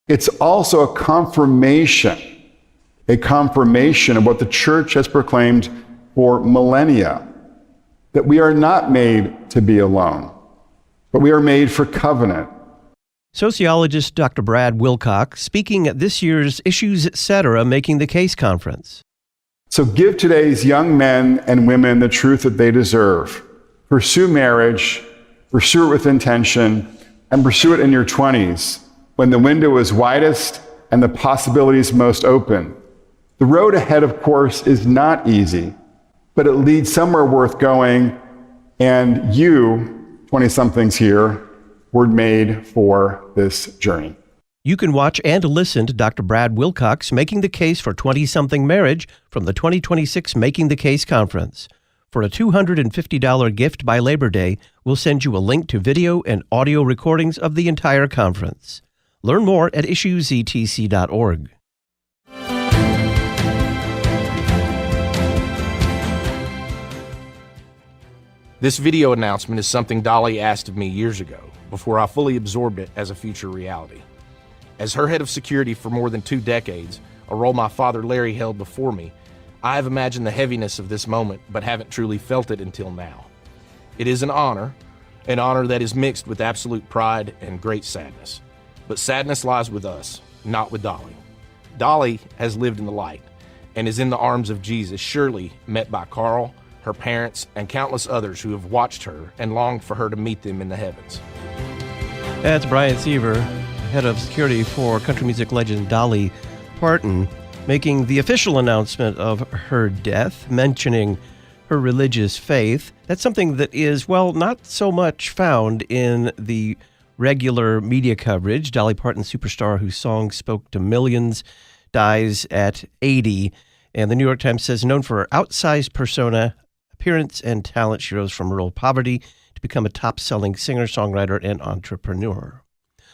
It's also a confirmation of what the church has proclaimed for millennia, that we are not made to be alone, but we are made for covenant. Sociologist Dr. Brad Wilcox speaking at this year's Issues Etc. Making the Case conference. So give today's young men and women the truth that they deserve. Pursue marriage, pursue it with intention, and pursue it in your 20s, when the window is widest and the possibilities most open. The road ahead, of course, is not easy, but it leads somewhere worth going, and you, 20-somethings here, were made for this journey. You can watch and listen to Dr. Brad Wilcox making the case for 20-something marriage from the 2026 Making the Case conference. For a $250 gift by Labor Day, we'll send you a link to video and audio recordings of the entire conference. Learn more at issuesetc.org. This video announcement is something Dolly asked of me years ago, before I fully absorbed it as a future reality. As her head of security for more than 2 decades, a role my father Larry held before me, I have imagined the heaviness of this moment, but haven't truly felt it until now. It is an honor that is mixed with absolute pride and great sadness. But sadness lies with us, not with Dolly. Dolly has lived in the light and is in the arms of Jesus, surely met by Carl, her parents, and countless others who have watched her and longed for her to meet them in the heavens. That's Brian Seaver, head of security for country music legend Dolly Parton, making the official announcement of her death, mentioning her religious faith. That's something that is, well, not so much found in the regular media coverage. Dolly Parton, superstar whose songs spoke to millions, dies at 80. And the New York Times says, known for her outsized persona, appearance, and talent, she rose from rural poverty to become a top-selling singer-songwriter and entrepreneur.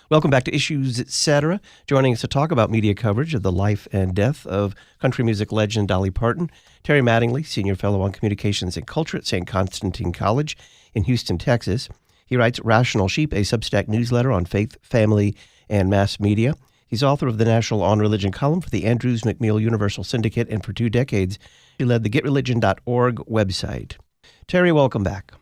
Welcome back to Issues Etc. Joining us to talk about media coverage of the life and death of country music legend Dolly Parton, Terry Mattingly, Senior Fellow on Communications and Culture at St. Constantine College in Houston, Texas. He writes Rational Sheep, a Substack newsletter on faith, family, and mass media. He's author of the National On Religion column for the Andrews McMeel Universal Syndicate, and for 2 decades, he led the GetReligion.org website. Terry, welcome back.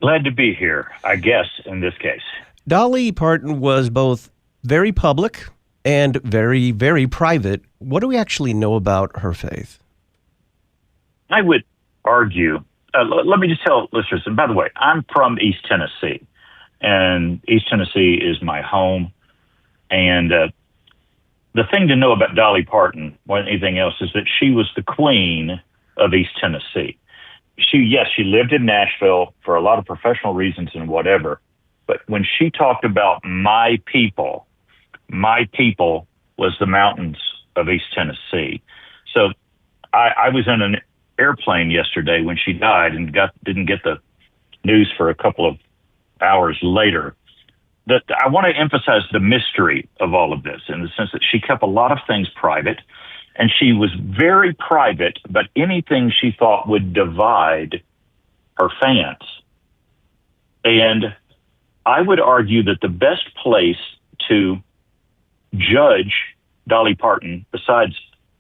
Glad to be here, I guess, in this case. Dolly Parton was both very public and very, very private. What do we actually know about her faith? I would argue, let me just tell listeners, and by the way, I'm from East Tennessee, and East Tennessee is my home. And the thing to know about Dolly Parton, more than anything else, is that she was the queen of East Tennessee. She lived in Nashville for a lot of professional reasons and whatever. But when she talked about my people was the mountains of East Tennessee. So I was in an airplane yesterday when she died and didn't get the news for a couple of hours later. That I want to emphasize the mystery of all of this in the sense that she kept a lot of things private, and she was very private about anything she thought would divide her fans. And I would argue that the best place to judge Dolly Parton, besides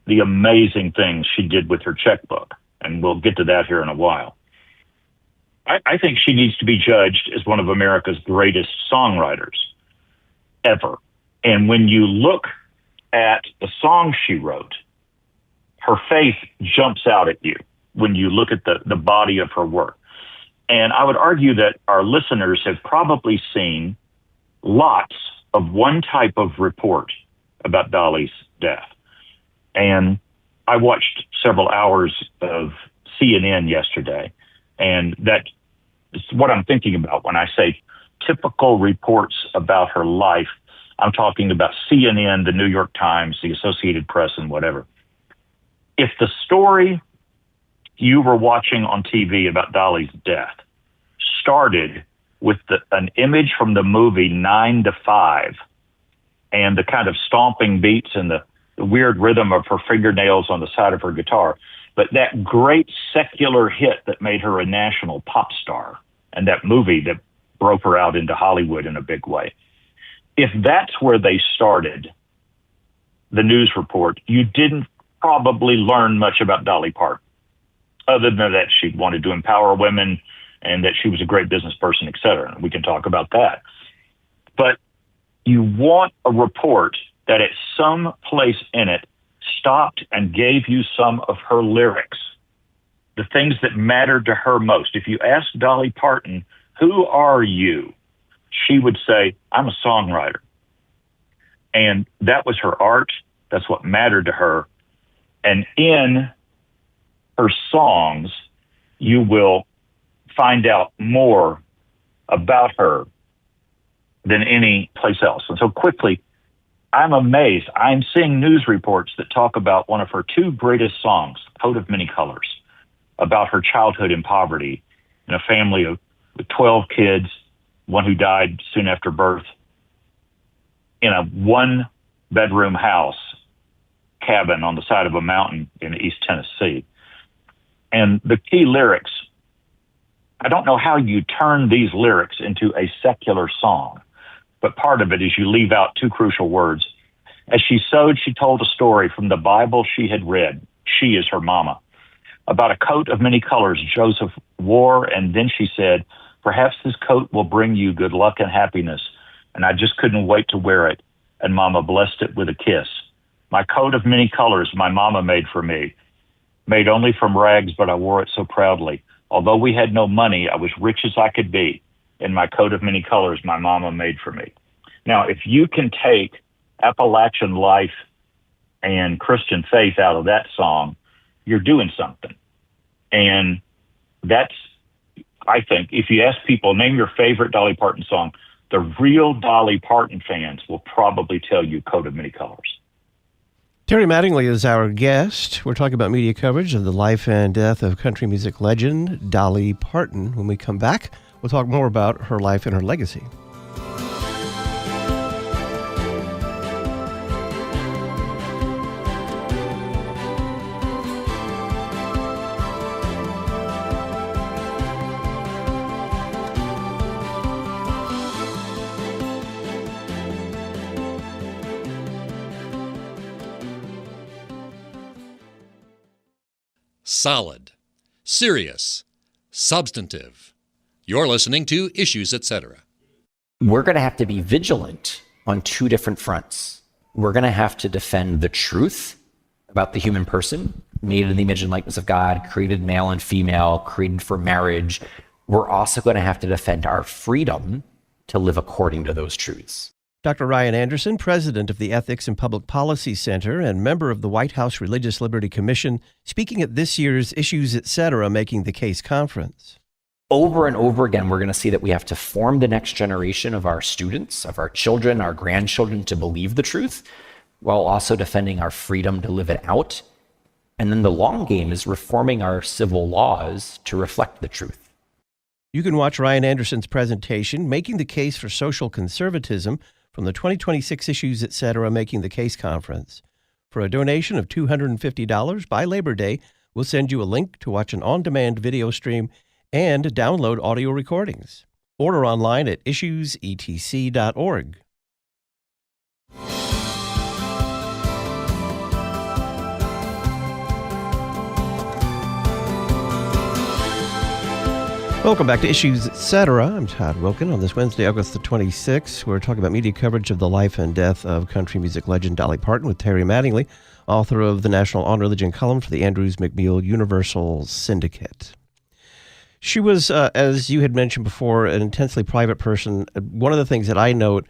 the amazing things she did with her checkbook, and we'll get to that here in a while, I think she needs to be judged as one of America's greatest songwriters ever. And when you look at the songs she wrote, her faith jumps out at you when you look at the body of her work. And I would argue that our listeners have probably seen lots of one type of report about Dolly's death. And I watched several hours of CNN yesterday, and that is what I'm thinking about when I say typical reports about her life. I'm talking about CNN, the New York Times, the Associated Press, and whatever. If the story you were watching on TV about Dolly's death started with an image from the movie 9 to 5 and the kind of stomping beats and the weird rhythm of her fingernails on the side of her guitar, but that great secular hit that made her a national pop star and that movie that broke her out into Hollywood in a big way. if that's where they started the news report, you didn't probably learn much about Dolly Parton, other than that she wanted to empower women and that she was a great business person, et cetera. We can talk about that. But you want a report that at some place in it stopped and gave you some of her lyrics, the things that mattered to her most. If you ask Dolly Parton, who are you? She would say, I'm a songwriter. And that was her art. That's what mattered to her. And in her songs, you will find out more about her than any place else. And so quickly, I'm amazed. I'm seeing news reports that talk about one of her two greatest songs, Coat of Many Colors, about her childhood in poverty in a family with 12 kids, one who died soon after birth, in a one-bedroom house cabin on the side of a mountain in East Tennessee. And the key lyrics, I don't know how you turn these lyrics into a secular song, but part of it is you leave out two crucial words. As she sewed, she told a story from the Bible she had read. She is her mama. About a coat of many colors Joseph wore, and then she said, perhaps this coat will bring you good luck and happiness, and I just couldn't wait to wear it, and Mama blessed it with a kiss. My coat of many colors my mama made for me, made only from rags, but I wore it so proudly. Although we had no money, I was rich as I could be, in my coat of many colors my mama made for me. Now, if you can take Appalachian life and Christian faith out of that song, you're doing something. And that's, I think, if you ask people, name your favorite Dolly Parton song, the real Dolly Parton fans will probably tell you Coat of Many Colors. Terry Mattingly is our guest. We're talking about media coverage of the life and death of country music legend Dolly Parton. When we come back, we'll talk more about her life and her legacy. Solid, serious, substantive. You're listening to Issues, Etc. We're going to have to be vigilant on two different fronts. We're going to have to defend the truth about the human person, made in the image and likeness of God, created male and female, created for marriage. We're also going to have to defend our freedom to live according to those truths. Dr. Ryan Anderson, president of the Ethics and Public Policy Center and member of the White House Religious Liberty Commission, speaking at this year's Issues, Etc. Making the Case conference. Over and over again, we're going to see that we have to form the next generation of our students, of our children, our grandchildren to believe the truth, while also defending our freedom to live it out. And then the long game is reforming our civil laws to reflect the truth. You can watch Ryan Anderson's presentation, Making the Case for Social Conservatism, from the 2026 Issues, Etc. Making the Case conference. For a donation of $250 by Labor Day, we'll send you a link to watch an on-demand video stream and download audio recordings. Order online at issuesetc.org. Welcome back to Issues, Etc. I'm Todd Wilkin. On this Wednesday, August the 26th, we're talking about media coverage of the life and death of country music legend Dolly Parton with Terry Mattingly, author of the National On Religion column for the Andrews McMeel Universal Syndicate. She was, as you had mentioned before, an intensely private person. One of the things that I note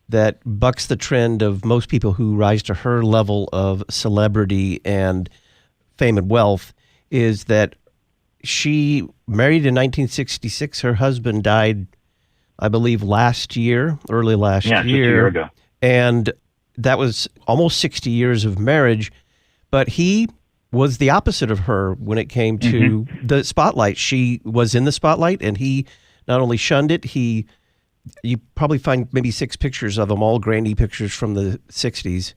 that bucks the trend of most people who rise to her level of celebrity and fame and wealth is that she married in 1966. Her husband died, I believe, early last year. Yeah, just a year ago. And that was almost 60 years of marriage. But he was the opposite of her when it came to the spotlight. She was in the spotlight, and he not only shunned it, you probably find maybe 6 pictures of them, all grainy pictures from the 60s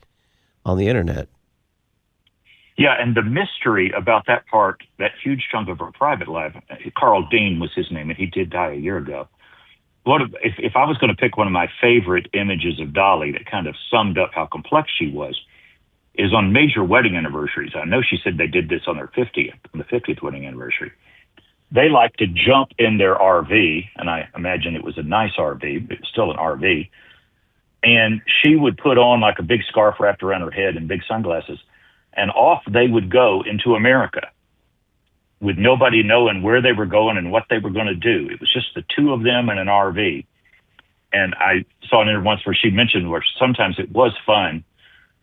on the internet. Yeah, and the mystery about that part, that huge chunk of her private life, Carl Dean was his name, and he did die a year ago. if I was going to pick one of my favorite images of Dolly that kind of summed up how complex she was, is on major wedding anniversaries. I know she said they did this on their 50th, on the 50th wedding anniversary. They like to jump in their RV, and I imagine it was a nice RV, but it was still an RV. And she would put on like a big scarf wrapped around her head and big sunglasses, and off they would go into America with nobody knowing where they were going and what they were going to do. It was just the two of them in an RV. And I saw an interview once where she mentioned where sometimes it was fun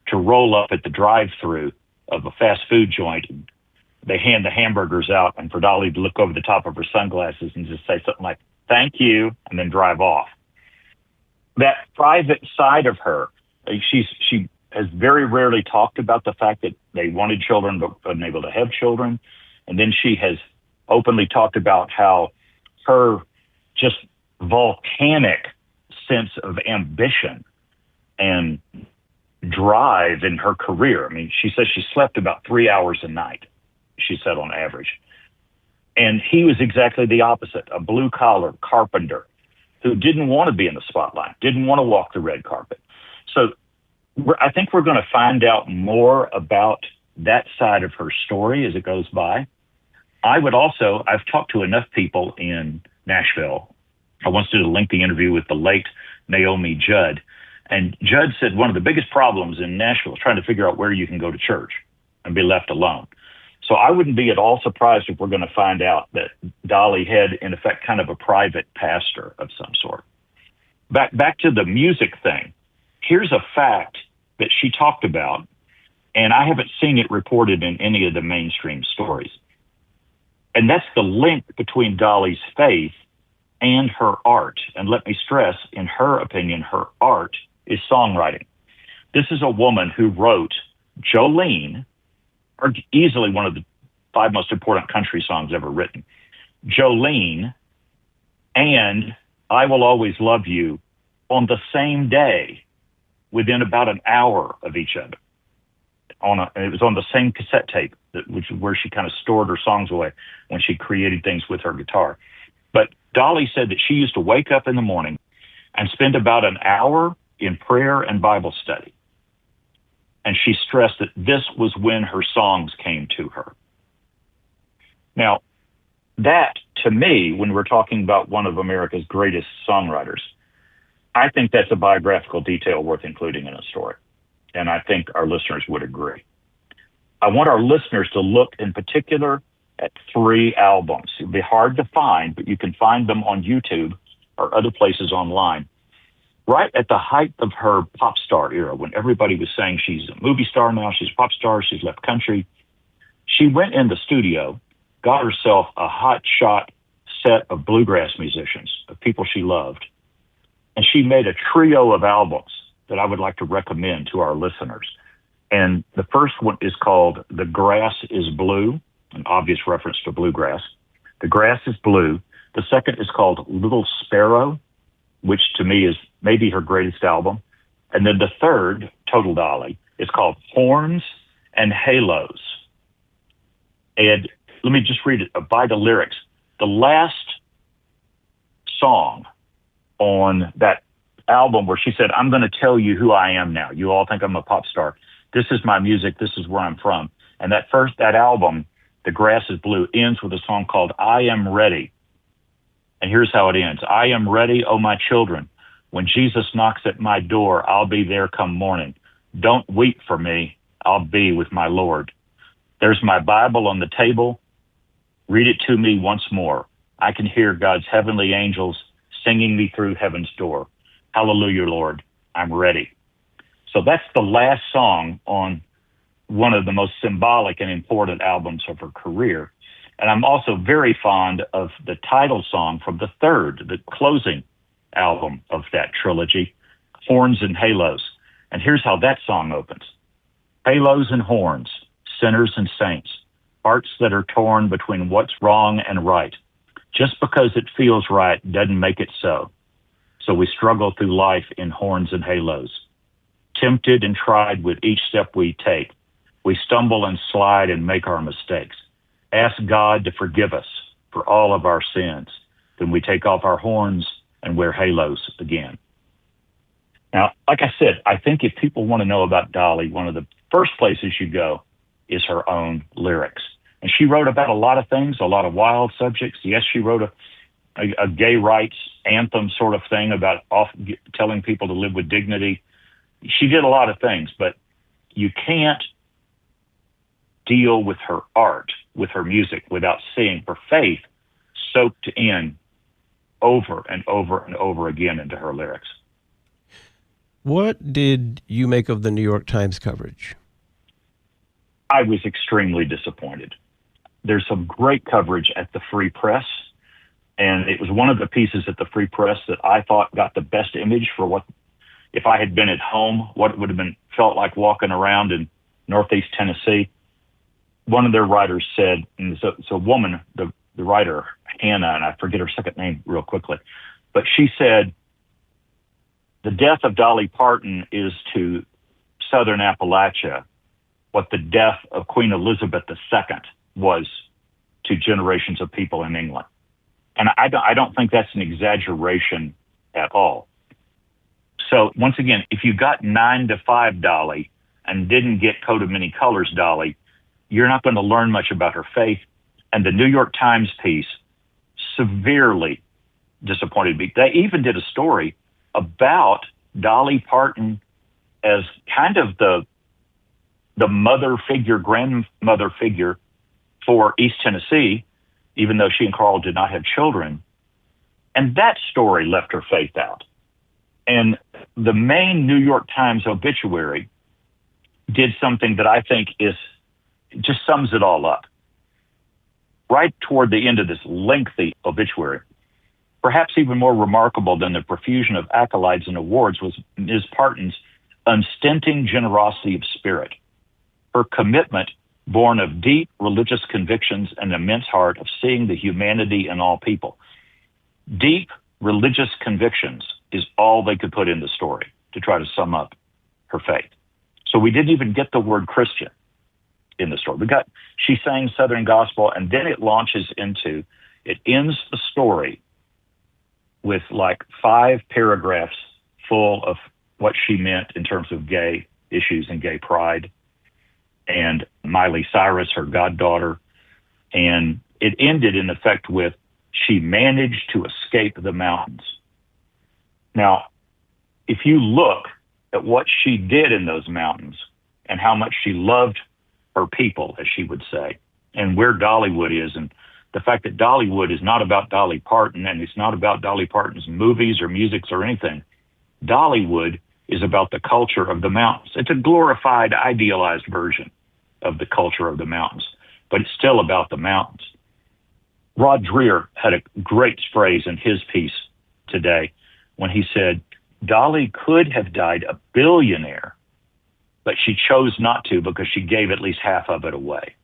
to roll up at the drive-through of a fast food joint. They hand the hamburgers out, and for Dolly to look over the top of her sunglasses and just say something like, "Thank you," and then drive off. That private side of her, she has very rarely talked about the fact that they wanted children but wasn't able to have children. And then she has openly talked about how her just volcanic sense of ambition and drive in her career. I mean, she says she slept about 3 hours a night, she said, on average. And he was exactly the opposite, a blue-collar carpenter who didn't want to be in the spotlight, didn't want to walk the red carpet. So I think we're going to find out more about that side of her story as it goes by. I've talked to enough people in Nashville. I once did a lengthy interview with the late Naomi Judd. And Judd said one of the biggest problems in Nashville is trying to figure out where you can go to church and be left alone. So I wouldn't be at all surprised if we're going to find out that Dolly had, in effect, kind of a private pastor of some sort. Back to the music thing. Here's a fact that she talked about, and I haven't seen it reported in any of the mainstream stories. And that's the link between Dolly's faith and her art. And let me stress, in her opinion, her art is songwriting. This is a woman who wrote Jolene, or easily one of the 5 most important country songs ever written, Jolene, and I Will Always Love You on the same day, within about an hour of each other. It was on the same cassette tape, which is where she kind of stored her songs away when she created things with her guitar. But Dolly said that she used to wake up in the morning and spend about an hour in prayer and Bible study. And she stressed that this was when her songs came to her. Now, that, to me, when we're talking about one of America's greatest songwriters, I think that's a biographical detail worth including in a story. And I think our listeners would agree. I want our listeners to look in particular at 3 albums. It'll be hard to find, but you can find them on YouTube or other places online. Right at the height of her pop star era, when everybody was saying she's a movie star now, she's a pop star, she's left country, she went in the studio, got herself a hot shot set of bluegrass musicians, of people she loved, and she made a trio of albums that I would like to recommend to our listeners. And the first one is called The Grass is Blue, an obvious reference to bluegrass. The Grass is Blue. The second is called Little Sparrow, which to me is maybe her greatest album. And then the third, Total Dolly, is called Horns and Halos. And let me just read it by the lyrics. The last song on that album where she said, "I'm going to tell you who I am now. You all think I'm a pop star. This is my music. This is where I'm from." And that album, The Grass is Blue, ends with a song called I Am Ready. And here's how it ends. I am ready, oh my children. When Jesus knocks at my door, I'll be there come morning. Don't weep for me. I'll be with my Lord. There's my Bible on the table. Read it to me once more. I can hear God's heavenly angels singing me through heaven's door. Hallelujah, Lord. I'm ready. So that's the last song on one of the most symbolic and important albums of her career. And I'm also very fond of the title song from the closing album of that trilogy, Horns and Halos. And here's how that song opens. Halos and horns, sinners and saints, hearts that are torn between what's wrong and right. Just because it feels right doesn't make it so. So we struggle through life in horns and halos. Tempted and tried with each step we take. We stumble and slide and make our mistakes. Ask God to forgive us for all of our sins. Then we take off our horns and wear halos again. Now, like I said, I think if people want to know about Dolly, one of the first places you go is her own lyrics. And she wrote about a lot of things, a lot of wild subjects. Yes, she wrote a gay rights anthem sort of thing about telling people to live with dignity. She did a lot of things, but you can't deal with her art, with her music, without seeing her faith soaked in over and over and over again into her lyrics. What did you make of the New York Times coverage? I was extremely disappointed. There's some great coverage at the Free Press, and it was one of the pieces at the Free Press that I thought got the best image for what, if I had been at home, what it would have been felt like walking around in Northeast Tennessee. One of their writers said, and it's a woman, the writer, Hannah, and I forget her second name real quickly, but she said, the death of Dolly Parton is to Southern Appalachia what the death of Queen Elizabeth II was to generations of people in England. And I don't think that's an exaggeration at all. So once again, if you got 9 to 5 Dolly and didn't get Coat of Many Colors Dolly, you're not going to learn much about her faith. And the New York Times piece severely disappointed me. They even did a story about Dolly Parton as kind of the mother figure, grandmother figure for East Tennessee, even though she and Carl did not have children. And that story left her faith out. And the main New York Times obituary did something that I think just sums it all up. Right toward the end of this lengthy obituary, perhaps even more remarkable than the profusion of accolades and awards was Ms. Parton's unstinting generosity of spirit, her commitment born of deep religious convictions and immense heart of seeing the humanity in all people. Deep religious convictions is all they could put in the story to try to sum up her faith. So we didn't even get the word Christian in the story. She sang Southern gospel, and then it ends the story with like 5 paragraphs full of what she meant in terms of gay issues and gay pride, and Miley Cyrus, her goddaughter. And it ended in effect with, she managed to escape the mountains. Now, if you look at what she did in those mountains and how much she loved her people, as she would say, and where Dollywood is, and the fact that Dollywood is not about Dolly Parton, and it's not about Dolly Parton's movies or music or anything. Dollywood is about the culture of the mountains. It's a glorified, idealized version of the culture of the mountains, but it's still about the mountains. Rod Dreher had a great phrase in his piece today when he said, Dolly could have died a billionaire, but she chose not to because she gave at least half of it away.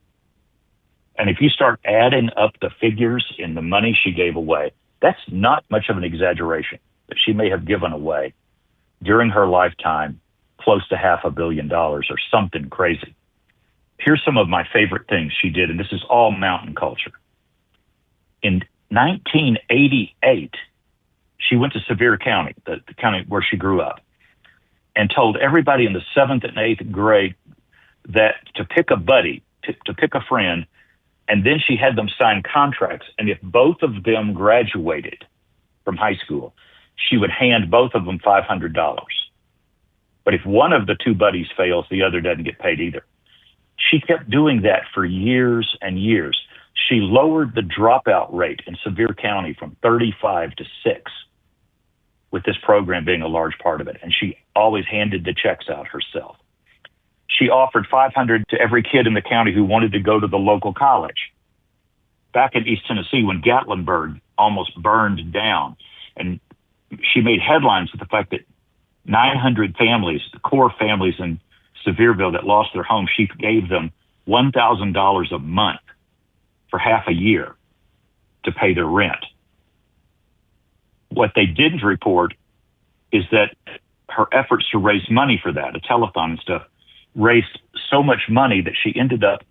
And if you start adding up the figures in the money she gave away, that's not much of an exaggeration, that she may have given away during her lifetime close to $500 million or something crazy. Here's some of my favorite things she did, and this is all mountain culture. In 1988, she went to Sevier County, the county where she grew up, and told everybody in the 7th and 8th grade that to pick a buddy, to pick a friend, and then she had them sign contracts. And if both of them graduated from high school, she would hand both of them $500. But if one of the two buddies fails, the other doesn't get paid either. She kept doing that for years and years. She lowered the dropout rate in Sevier County from 35 to 6, with this program being a large part of it. And she always handed the checks out herself. She offered $500 to every kid in the county who wanted to go to the local college. Back in East Tennessee, when Gatlinburg almost burned down, and she made headlines with the fact that 900 families, the core families in Sevierville that lost their homes, she gave them $1,000 a month for half a year to pay their rent. What they didn't report is that her efforts to raise money for that, a telethon and stuff, raised so much money that she ended up,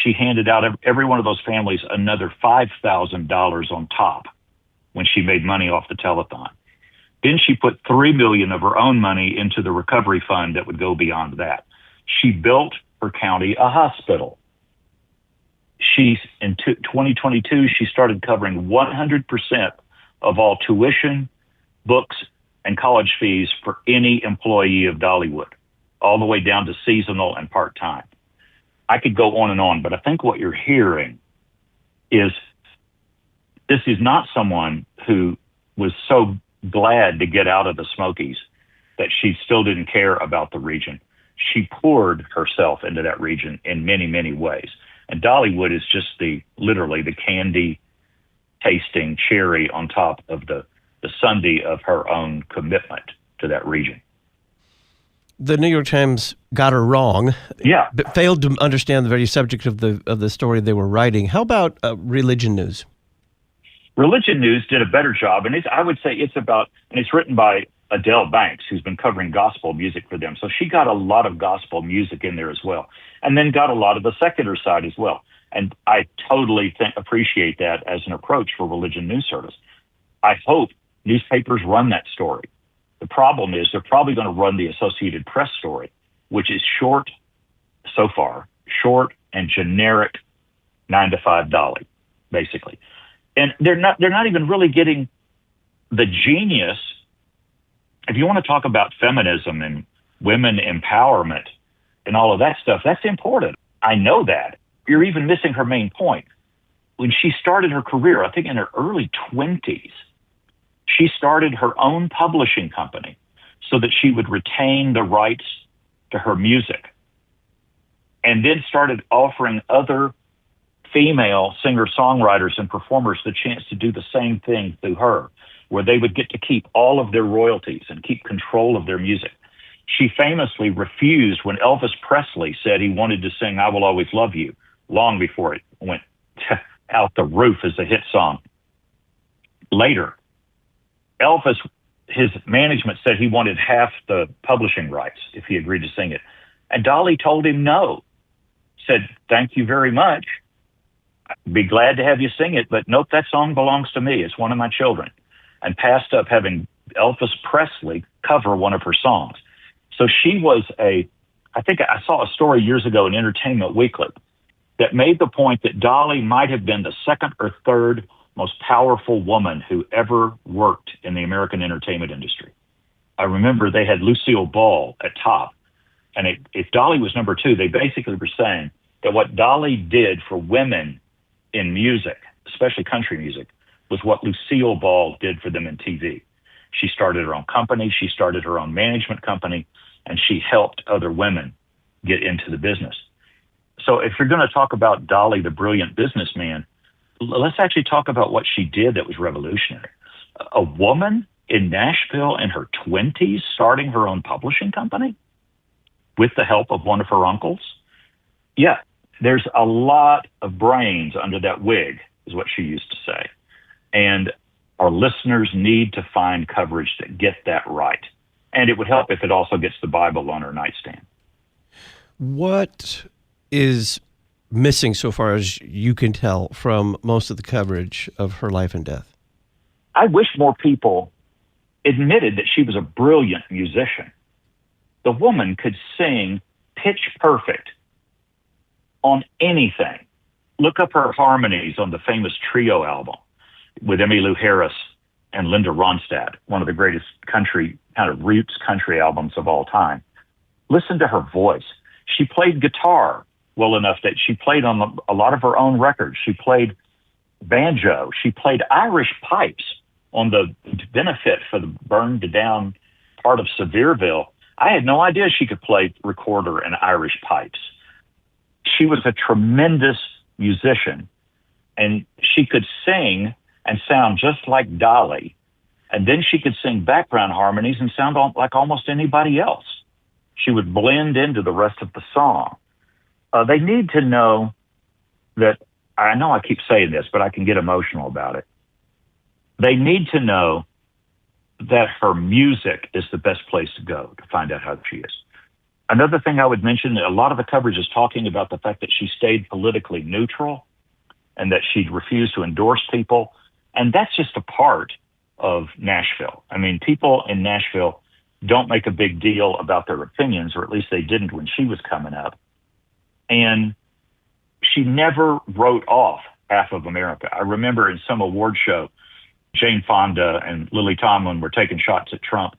she handed out every one of those families another $5,000 on top when she made money off the telethon. Then she put $3 million of her own money into the recovery fund that would go beyond that. She built her county a hospital. In 2022, she started covering 100% of all tuition, books, and college fees for any employee of Dollywood, all the way down to seasonal and part-time. I could go on, but I think what you're hearing is this is not someone who was so glad to get out of the Smokies that she still didn't care about the region. She poured herself into that region in many, many ways. And Dollywood is just literally the candy tasting cherry on top of the sundae of her own commitment to that region. The New York Times got her wrong. Yeah. But failed to understand the very subject of the story they were writing. How about religion news? Religion News did a better job, and I would say it's written by Adele Banks, who's been covering gospel music for them. So she got a lot of gospel music in there as well, and then got a lot of the secular side as well. And I totally appreciate that as an approach for Religion News Service. I hope newspapers run that story. The problem is they're probably going to run the Associated Press story, which is short and generic 9-to-5 Dolly, basically. And they're not even really getting the genius. If you want to talk about feminism and women empowerment and all of that stuff, that's important. I know that. You're even missing her main point. When she started her career, I think in her early 20s, she started her own publishing company so that she would retain the rights to her music, and then started offering other female singer-songwriters and performers the chance to do the same thing through her, where they would get to keep all of their royalties and keep control of their music. She famously refused when Elvis Presley said he wanted to sing I Will Always Love You, long before it went out the roof as a hit song. Later, Elvis, his management said he wanted half the publishing rights if he agreed to sing it. And Dolly told him no, said, thank you very much. I'd be glad to have you sing it, but nope, that song belongs to me. It's one of my children. And passed up having Elvis Presley cover one of her songs. So she was I think I saw a story years ago in Entertainment Weekly that made the point that Dolly might have been the second or third most powerful woman who ever worked in the American entertainment industry. I remember they had Lucille Ball at top. And if Dolly was number two, they basically were saying that what Dolly did for women in music, especially country music, was what Lucille Ball did for them in TV. She started her own company, she started her own management company, and she helped other women get into the business. So if you're going to talk about Dolly, the brilliant businessman, let's actually talk about what she did that was revolutionary. A woman in Nashville in her 20s starting her own publishing company with the help of one of her uncles. Yeah, there's a lot of brains under that wig, is what she used to say. And our listeners need to find coverage that get that right. And it would help if it also gets the Bible on her nightstand. What is missing so far as you can tell from most of the coverage of her life and death? I wish more people admitted that she was a brilliant musician. The woman could sing pitch perfect on anything. Look up her harmonies on the famous Trio album with Emmylou Harris and Linda Ronstadt, one of the greatest country, kind of roots country albums of all time. Listen to her voice. She played guitar well enough that she played on a lot of her own records. She played banjo. She played Irish pipes on the benefit for the burned down part of Sevierville. I had no idea she could play recorder and Irish pipes. She was a tremendous musician, and she could sing and sound just like Dolly. And then she could sing background harmonies and sound like almost anybody else. She would blend into the rest of the song. They need to know that, I know I keep saying this, but I can get emotional about it. They need to know that her music is the best place to go to find out how she is. Another thing I would mention, a lot of the coverage is talking about the fact that she stayed politically neutral and that she refused to endorse people. And that's just a part of Nashville. I mean, people in Nashville don't make a big deal about their opinions, or at least they didn't when she was coming up. And she never wrote off half of America. I remember in some award show, Jane Fonda and Lily Tomlin were taking shots at Trump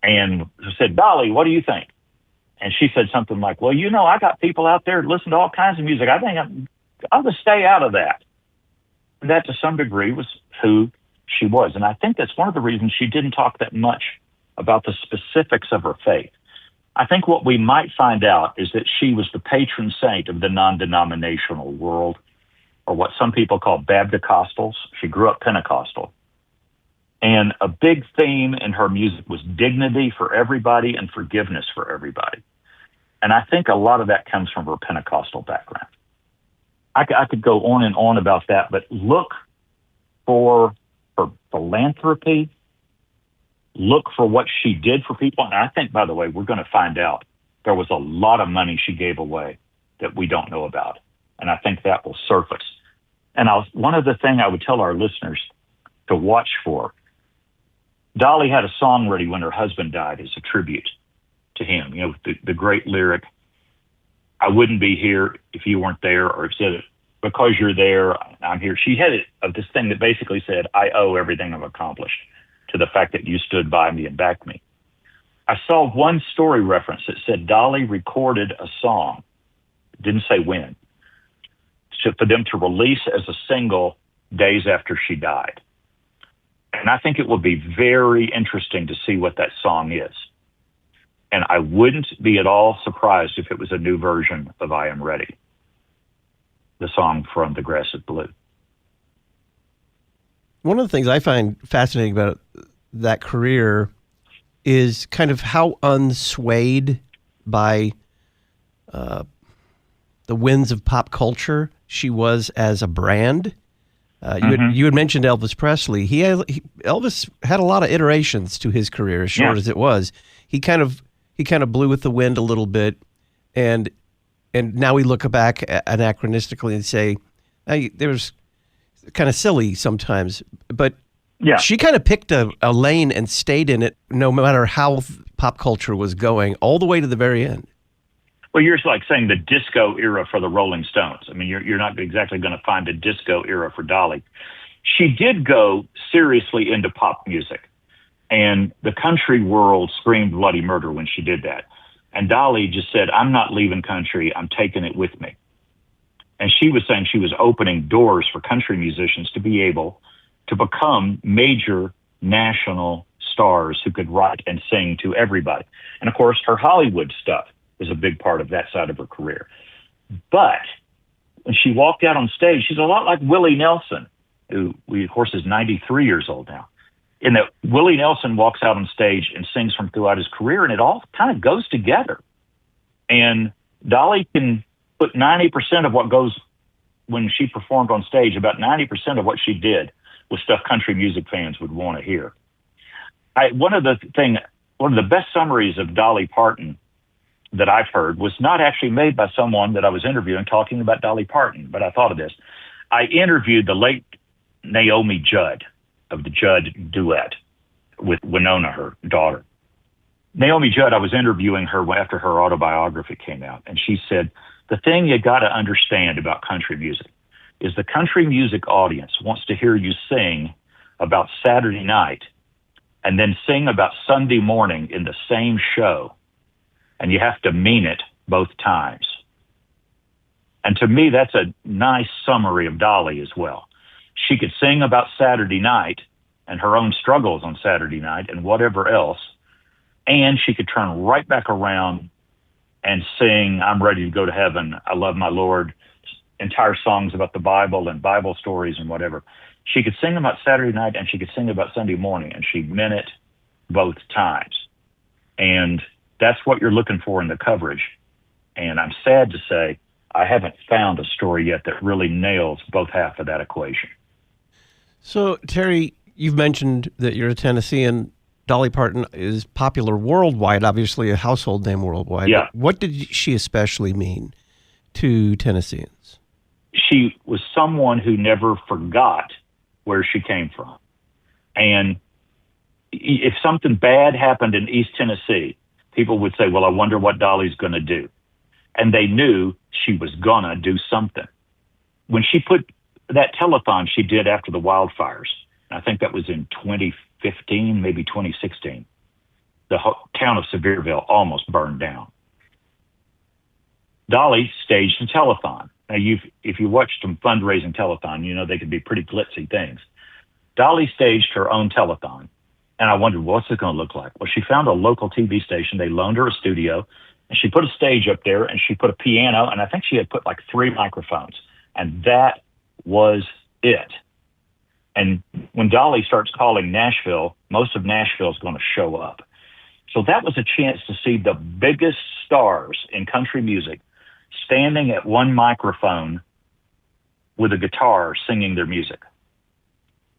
and said, Dolly, what do you think? And she said something like, well, I got people out there that listen to all kinds of music. I think I'll just stay out of that. And that to some degree was who she was. And I think that's one of the reasons she didn't talk that much about the specifics of her faith. I think what we might find out is that she was the patron saint of the non-denominational world, or what some people call Baptist-costals. She grew up Pentecostal. And a big theme in her music was dignity for everybody and forgiveness for everybody. And I think a lot of that comes from her Pentecostal background. I could go on and on about that, but look for her philanthropy, look for what she did for people. And I think, by the way, we're going to find out there was a lot of money she gave away that we don't know about. And I think that will surface. And one other thing I would tell our listeners to watch for, Dolly had a song ready when her husband died as a tribute to him. The great lyric, I wouldn't be here if you weren't there, or it said, because you're there, I'm here. She had this thing that basically said, I owe everything I've accomplished to the fact that you stood by me and backed me. I saw one story reference that said Dolly recorded a song, didn't say when, for them to release as a single days after she died. And I think it will be very interesting to see what that song is. And I wouldn't be at all surprised if it was a new version of I Am Ready, the song from The Grass is Blue. One of the things I find fascinating about that career is kind of how unswayed by the winds of pop culture she was as a brand. You had mentioned Elvis Presley. Elvis had a lot of iterations to his career, as short as it was. He kind of blew with the wind a little bit, and now we look back anachronistically and say, hey, there's kind of silly sometimes, but she kind of picked a lane and stayed in it no matter how pop culture was going, all the way to the very end. Well, you're like saying the disco era for the Rolling Stones. I mean, you're not exactly going to find a disco era for Dolly. She did go seriously into pop music, and the country world screamed bloody murder when she did that. And Dolly just said, I'm not leaving country, I'm taking it with me. And she was saying she was opening doors for country musicians to be able to become major national stars who could write and sing to everybody. And of course, her Hollywood stuff was a big part of that side of her career. But when she walked out on stage, she's a lot like Willie Nelson, who of course is 93 years old now. In that Willie Nelson walks out on stage and sings from throughout his career, and it all kind of goes together. And Dolly can put 90% of what goes when she performed on stage, about 90% of what she did was stuff country music fans would want to hear. One of the best summaries of Dolly Parton that I've heard was not actually made by someone that I was interviewing talking about Dolly Parton, but I thought of this. I interviewed the late Naomi Judd of the Judd duet with Winona, her daughter. Naomi Judd, I was interviewing her after her autobiography came out, and she said, the thing you got to understand about country music is the country music audience wants to hear you sing about Saturday night and then sing about Sunday morning in the same show. And you have to mean it both times. And to me, that's a nice summary of Dolly as well. She could sing about Saturday night and her own struggles on Saturday night and whatever else, and she could turn right back around and sing, I'm ready to go to heaven, I love my Lord, entire songs about the Bible and Bible stories and whatever. She could sing about Saturday night and she could sing about Sunday morning, and she meant it both times. And that's what you're looking for in the coverage. And I'm sad to say I haven't found a story yet that really nails both half of that equation. So, Terry, you've mentioned that you're a Tennessean. Dolly Parton is popular worldwide, obviously a household name worldwide. Yeah. What did she especially mean to Tennesseans? She was someone who never forgot where she came from. And if something bad happened in East Tennessee, people would say, well, I wonder what Dolly's going to do. And they knew she was going to do something. When she put that telethon she did after the wildfires, I think that was in 2015, maybe 2016, the town of Sevierville almost burned down. Dolly staged a telethon. Now, if you watched some fundraising telethon, you know they could be pretty glitzy things. Dolly staged her own telethon, and I wondered, what's it going to look like? Well, she found a local TV station. They loaned her a studio, and she put a stage up there, and she put a piano, and I think she had put like 3 microphones, and that was it. And when Dolly starts calling Nashville, most of Nashville is going to show up. So that was a chance to see the biggest stars in country music standing at one microphone with a guitar singing their music.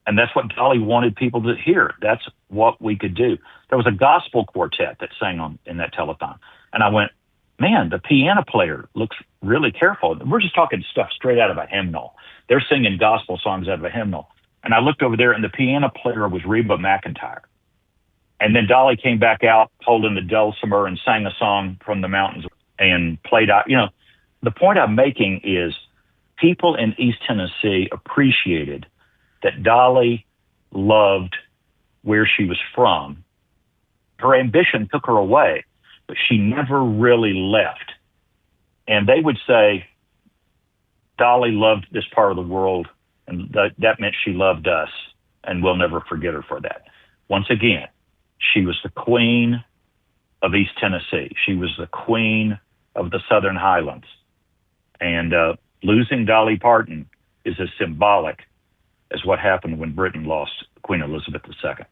And that's what Dolly wanted people to hear. That's what we could do. There was a gospel quartet that sang in that telethon. And I went, man, the piano player looks really careful. We're just talking stuff straight out of a hymnal. They're singing gospel songs out of a hymnal. And I looked over there, and the piano player was Reba McEntire. And then Dolly came back out holding the dulcimer and sang a song from the mountains and played out. You know, the point I'm making is people in East Tennessee appreciated that Dolly loved where she was from. Her ambition took her away, but she never really left. And they would say, Dolly loved this part of the world, and that meant she loved us, and we'll never forget her for that. Once again, she was the queen of East Tennessee. She was the queen of the Southern Highlands. And losing Dolly Parton is as symbolic as what happened when Britain lost Queen Elizabeth II.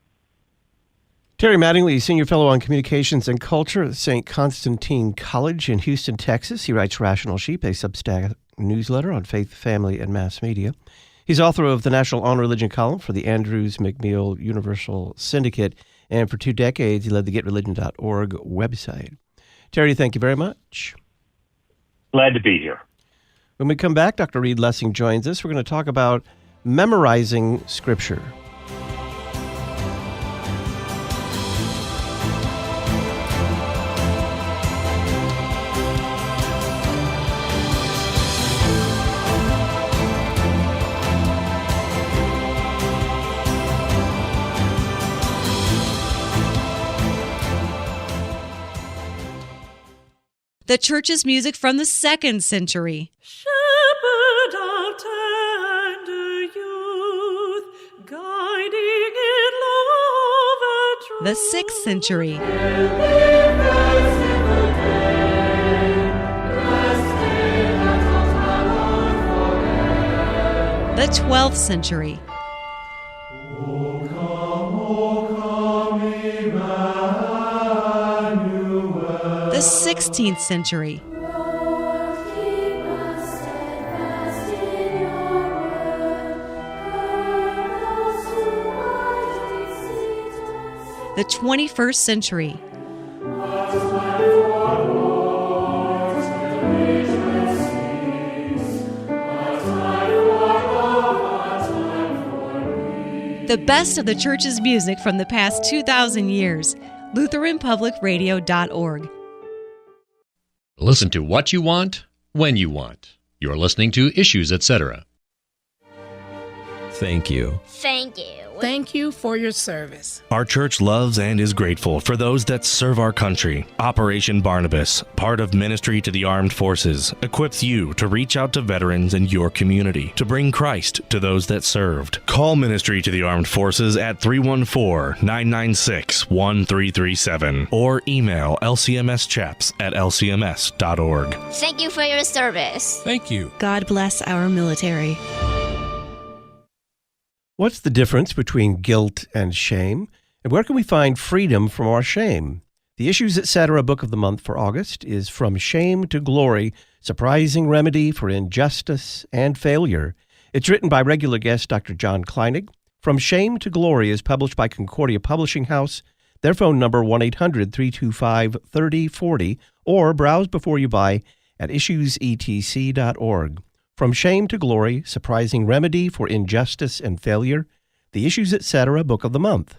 Terry Mattingly, Senior Fellow on Communications and Culture at St. Constantine College in Houston, Texas. He writes Rational Sheep, a Substack newsletter on faith, family, and mass media. He's author of the National On Religion column for the Andrews McMeel Universal Syndicate, and for 2 decades, he led the GetReligion.org website. Terry, thank you very much. Glad to be here. When we come back, Dr. Reed Lessing joins us. We're going to talk about memorizing Scripture. The church's music from the 2nd century. Shepherd of tender youth, guiding in love and truth. The 6th century. The 12th century. The 16th century. The 21st century. The best of the church's music from the past 2,000 years. LutheranPublicRadio.org. Listen to what you want, when you want. You're listening to Issues, Etc. Thank you. Thank you. Thank you for your service. Our church loves and is grateful for those that serve our country. Operation Barnabas, part of Ministry to the Armed Forces, equips you to reach out to veterans in your community to bring Christ to those that served. Call Ministry to the Armed Forces at 314-996-1337 or email lcmschaps@lcms.org. Thank you for your service. Thank you. God bless our military. What's the difference between guilt and shame? And where can we find freedom from our shame? The Issues, Etc. book of the month for August is From Shame to Glory, Surprising Remedy for Injustice and Failure. It's written by regular guest Dr. John Kleinig. From Shame to Glory is published by Concordia Publishing House. Their phone number 1-800-325-3040, or browse before you buy at issuesetc.org. From Shame to Glory, Surprising Remedy for Injustice and Failure, The Issues Etc. Book of the Month.